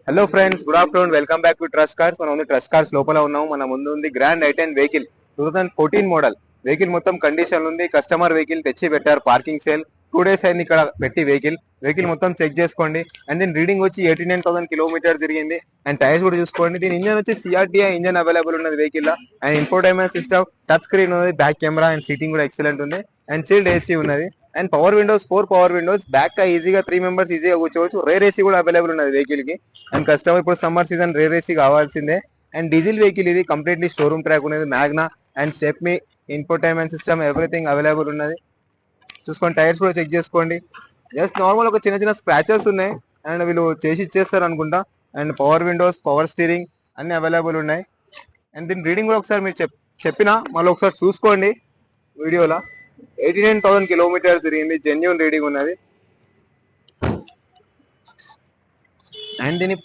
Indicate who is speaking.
Speaker 1: Hello friends, good afternoon. Welcome back to Trust Cars. మనం ఉంది Trust Cars లోపల ఉన్నాము. మన ముందు ఉంది Grand I ten vehicle 2014 model vehicle. మొత్తం కండిషన్ ఉంది. కస్టమర్ వెహికల్ తెచ్చి పెట్టారు. పార్కింగ్ సేల్ 2 days అయింది ఇక్కడ పెట్టి. వెహికల్ మొత్తం చెక్ చేసుకోండి. అండ్ దీని రీడింగ్ వచ్చి 89,000 కిలోమీటర్ తిరిగింది. అండ్ టైర్స్ కూడా చూసుకోండి. దీని ఇంజన్ వచ్చి సిఆర్టీఐ ఇంజన్ అవైలబుల్ ఉన్నది వెహికల్ లో. And infotainment system, touch screen ఉంది, బ్యాక్ కెమెరా అండ్ సీటింగ్ కూడా ఎక్సలెంట్ ఉంది. అండ్ చిల్డ్ ఏసీ ఉన్నది. And power Windows, 4 power Windows. Back ఈజీగా 3 మెంబర్స్ ఈజీగా కూర్చోవచ్చు. రేర్ ఏసీ కూడా అవైలబుల్ ఉన్నది వెహికల్ కి. అండ్ కస్టమర్ ఇప్పుడు సమ్మర్ సీజన్ రేర్ ఏసీ కావాల్సిందే. అండ్ డీజిల్ వెహికల్ ఇది. కంప్లీట్లీ షోరూమ్ ట్రాక్ ఉన్నది. Magna and stepney, infotainment system, everything available ఉన్నది. చూసుకోండి. టైర్స్ కూడా చెక్ చేసుకోండి. జస్ట్ నార్మల్ ఒక చిన్న చిన్న స్క్రాచెస్ ఉన్నాయి. అండ్ వీళ్ళు చేసి ఇచ్చేస్తారు అనుకుంటా. And power Windows, power steering అన్ని అవైలబుల్ ఉన్నాయి. అండ్ దీని రీడింగ్ కూడా ఒకసారి మీరు చెప్పినా మళ్ళీ ఒకసారి చూసుకోండి వీడియోలో. 89,000 కిలోమీటర్స్ తిరిగింది. జెన్యూన్ రీడింగ్ ఉన్నది. అండ్ దీని